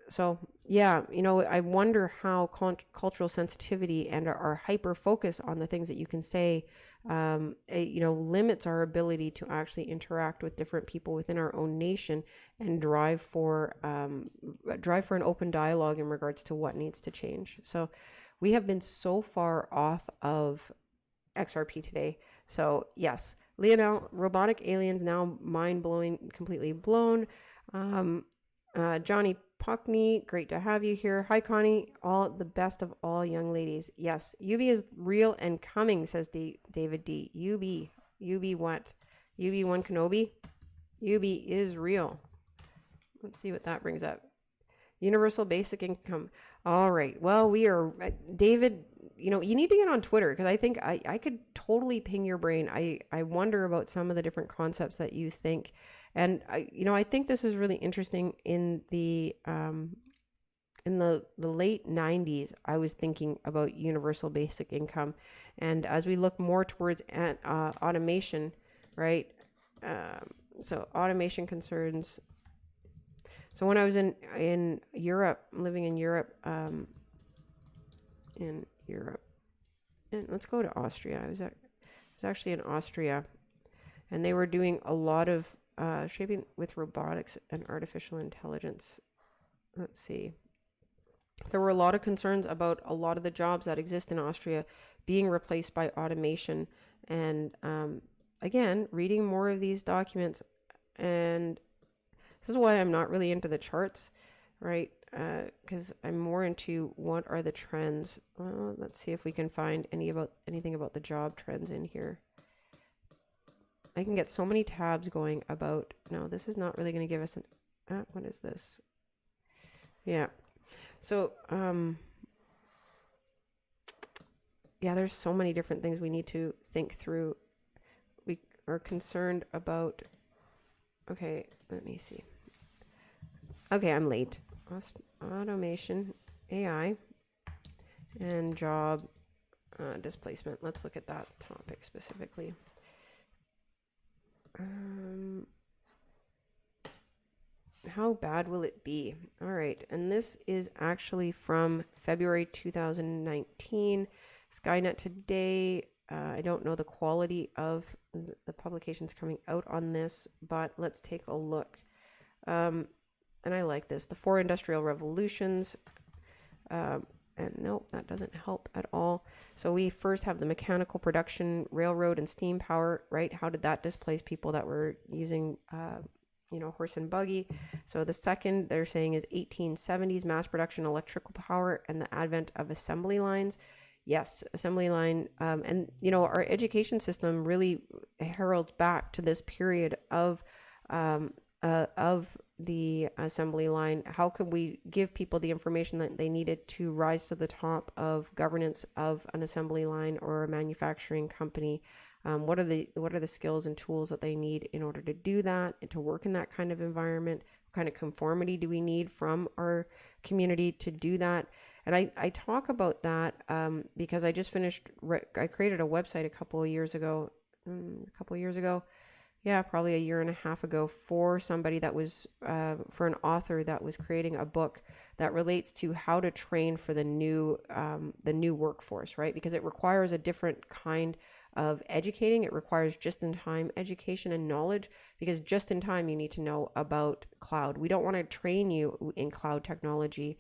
so yeah, I wonder how cultural sensitivity and our hyper focus on the things that you can say limits our ability to actually interact with different people within our own nation and drive for an open dialogue in regards to what needs to change. So we have been so far off of XRP today. So yes, Lionel, robotic aliens now mind-blowing, completely blown. Johnny Puckney, great to have you here. Hi, Connie. All the best of all young ladies. Yes, UB is real and coming, says David D. UB what? UB1 Kenobi? UB is real. Let's see what that brings up. Universal basic income. All right. Well, we are, David, you need to get on Twitter, because I think I could totally ping your brain. I wonder about some of the different concepts that you think. And I think this is really interesting. In the late 90s, I was thinking about universal basic income. And as we look more towards automation, right? So automation concerns. So when I was in Europe, living in Europe, and let's go to Austria. I was actually in Austria, and they were doing a lot of shaping with robotics and artificial intelligence. Let's see. There were a lot of concerns about a lot of the jobs that exist in Austria being replaced by automation. And again, reading more of these documents, and this is why I'm not really into the charts, right? Because I'm more into what are the trends. Well, let's see if we can find anything about the job trends in here. I can get so many tabs going about, no, this is not really going to give us an, what is this? Yeah. So, yeah, there's so many different things we need to think through. We are concerned about, okay, let me see. Okay, I'm late. Automation, AI, and job displacement. Let's look at that topic specifically. How bad will it be? All right, and this is actually from February 2019. Skynet Today. I don't know the quality of the publications coming out on this, but let's take a look. And I like this. The 4 industrial revolutions. And nope, that doesn't help at all. So we first have the mechanical production, railroad and steam power, right? How did that displace people that were using, horse and buggy? So the second they're saying is 1870s mass production, electrical power, and the advent of assembly lines. Yes, assembly line. And, our education system really heralds back to this period of the assembly line. How could we give people the information that they needed to rise to the top of governance of an assembly line or a manufacturing company? What are the skills and tools that they need in order to do that and to work in that kind of environment? What kind of conformity do we need from our community to do that? And I talk about that because I just finished, I created a website a couple of years ago. Yeah, probably a year and a half ago, for somebody that was, for an author that was creating a book that relates to how to train for the new workforce, right? Because it requires a different kind of educating. It requires just-in-time education and knowledge, because just in time you need to know about cloud. We don't want to train you in cloud technology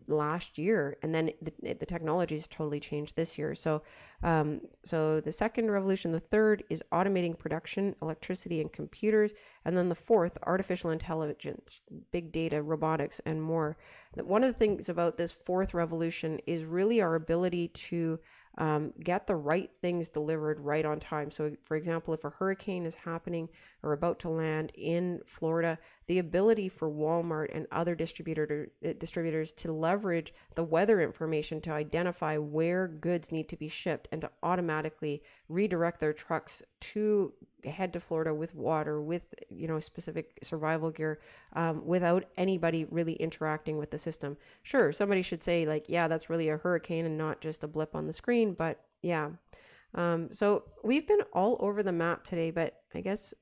last year, and then the technology has totally changed this year. So the second revolution, the third is automating production, electricity, and computers. And then the fourth, artificial intelligence, big data, robotics, and more. One of the things about this fourth revolution is really our ability to get the right things delivered right on time. So, for example, if a hurricane is happening or about to land in Florida, the ability for Walmart and other distributors to leverage the weather information to identify where goods need to be shipped and to automatically redirect their trucks to head to Florida with water, with specific survival gear, without anybody really interacting with the system. Sure, somebody should say like, yeah, that's really a hurricane and not just a blip on the screen, but yeah. So we've been all over the map today, but I guess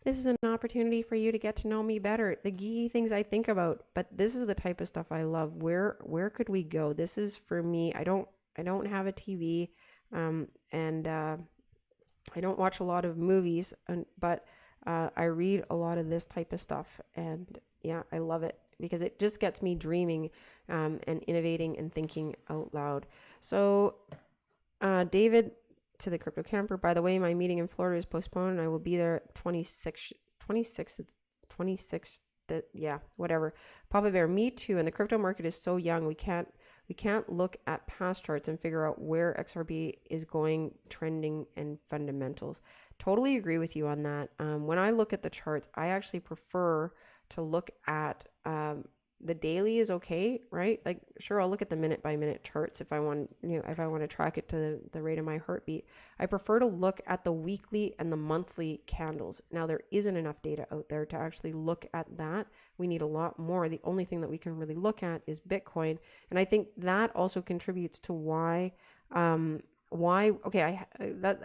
this is an opportunity for you to get to know me better, the geeky things I think about. But this is the type of stuff I love. Where could we go? This is for me. I don't have a TV, and I don't watch a lot of movies, but I read a lot of this type of stuff, and yeah, I love it because it just gets me dreaming and innovating and thinking out loud. So, David, to the Crypto Camper, by the way, my meeting in Florida is postponed, and I will be there 26th, yeah, whatever. Papa Bear, me too. And the crypto market is so young, we can't look at past charts and figure out where XRP is going, trending, and fundamentals. Totally agree with you on that. When I look at the charts, I actually prefer to look at the daily is okay, right? Like, sure, I'll look at the minute by minute charts if I want, if I want to track it to the rate of my heartbeat. I prefer to look at the weekly and the monthly candles. Now, there isn't enough data out there to actually look at that. We need a lot more. The only thing that we can really look at is Bitcoin. And I think that also contributes to why I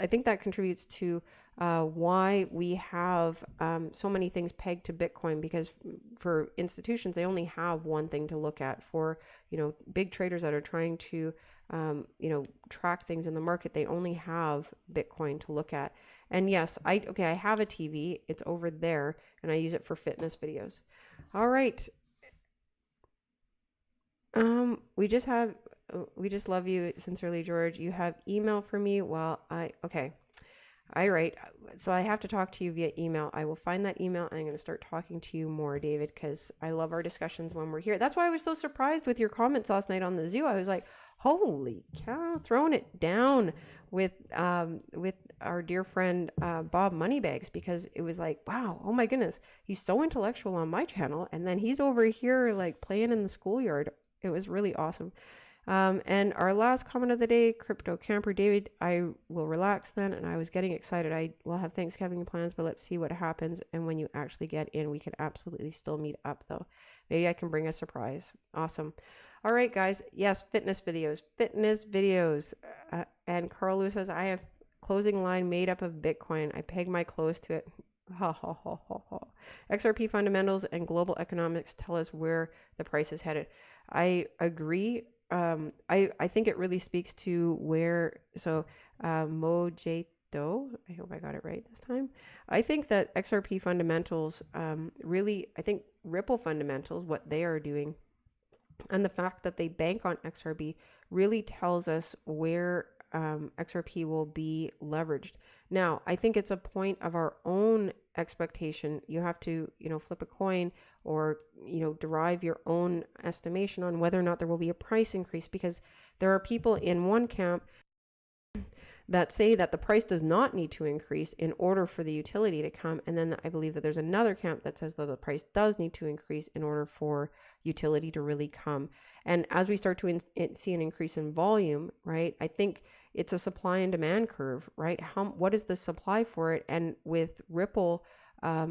think that contributes to why we have so many things pegged to Bitcoin, because for institutions, they only have one thing to look at. For, big traders that are trying to, track things in the market, they only have Bitcoin to look at. And yes, I have a TV. It's over there, and I use it for fitness videos. All right. We just love you sincerely, George. You have email for me. Well, okay. All right. So I have to talk to you via email. I will find that email and I'm going to start talking to you more, David, because I love our discussions when we're here. That's why I was so surprised with your comments last night on the zoo. I was like, holy cow, throwing it down with our dear friend Bob Moneybags, because it was like, wow, oh my goodness, he's so intellectual on my channel, and then he's over here like playing in the schoolyard. It was really awesome. And our last comment of the day, Crypto Camper David, I will relax then. And I was getting excited. I will have Thanksgiving plans, but let's see what happens. And when you actually get in, we can absolutely still meet up though. Maybe I can bring a surprise. Awesome. All right, guys. Yes, fitness videos. And Carl Lewis says, I have closing line made up of Bitcoin. I peg my clothes to it. Ha ha ha ha ha. XRP fundamentals and global economics tell us where the price is headed. I agree. I think it really speaks to where, Mojeto, I hope I got it right this time. I think that XRP fundamentals, I think Ripple fundamentals, what they are doing, and the fact that they bank on XRP really tells us where XRP will be leveraged. Now, I think it's a point of our own expectation. You have to, flip a coin or, derive your own estimation on whether or not there will be a price increase, because there are people in one camp that say that the price does not need to increase in order for the utility to come. And then I believe that there's another camp that says that the price does need to increase in order for utility to really come. And as we start to see an increase in volume, right, I think it's a supply and demand curve, right? What is the supply for it? And with Ripple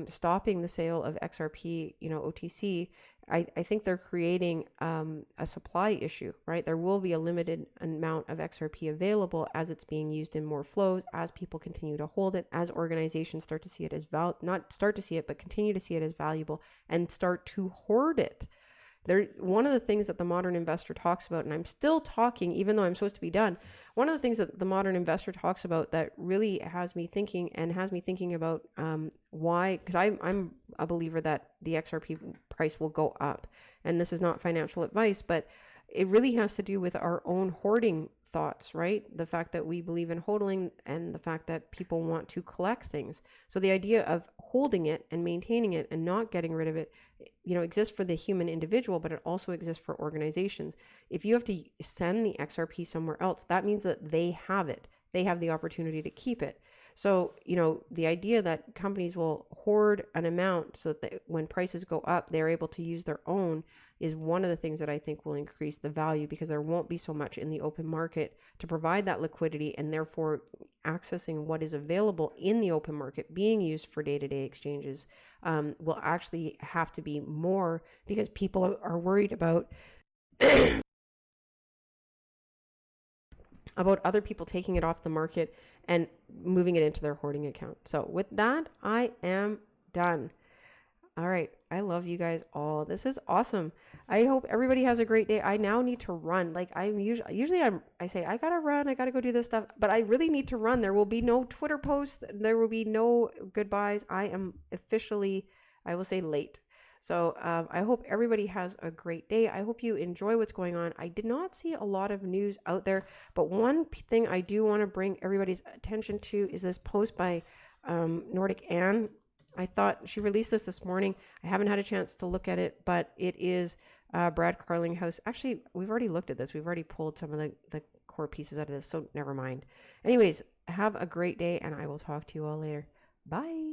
stopping the sale of XRP, OTC, I think they're creating a supply issue, right? There will be a limited amount of XRP available as it's being used in more flows, as people continue to hold it, as organizations start to see it as not start to see it, but continue to see it as valuable and start to hoard it. One of the things that the modern investor talks about, and I'm still talking, even though I'm supposed to be done, one of the things that the modern investor talks about that really has me thinking about why, because I'm a believer that the XRP price will go up. And this is not financial advice, but it really has to do with our own hoarding thoughts, right? The fact that we believe in hodling and the fact that people want to collect things. So the idea of holding it and maintaining it and not getting rid of it, exists for the human individual, but it also exists for organizations. If you have to send the XRP somewhere else, that means that they have it. They have the opportunity to keep it. So, the idea that companies will hoard an amount so that when prices go up, they're able to use their own is one of the things that I think will increase the value, because there won't be so much in the open market to provide that liquidity, and therefore accessing what is available in the open market being used for day-to-day exchanges will actually have to be more, because people are worried about about other people taking it off the market and moving it into their hoarding account. So with that, I am done. All right. I love you guys all. This is awesome. I hope everybody has a great day. I now need to run. Like I'm usually I say, I gotta run. I gotta go do this stuff, but I really need to run. There will be no Twitter posts. There will be no goodbyes. I am officially, I will say, late. So I hope everybody has a great day. I hope you enjoy what's going on. I did not see a lot of news out there, but one thing I do want to bring everybody's attention to is this post by Nordic Ann. I thought she released this morning. I haven't had a chance to look at it, but it is Brad Carlinghouse. Actually, we've already looked at this. We've already pulled some of the core pieces out of this, so never mind. Anyways, have a great day, and I will talk to you all later. Bye.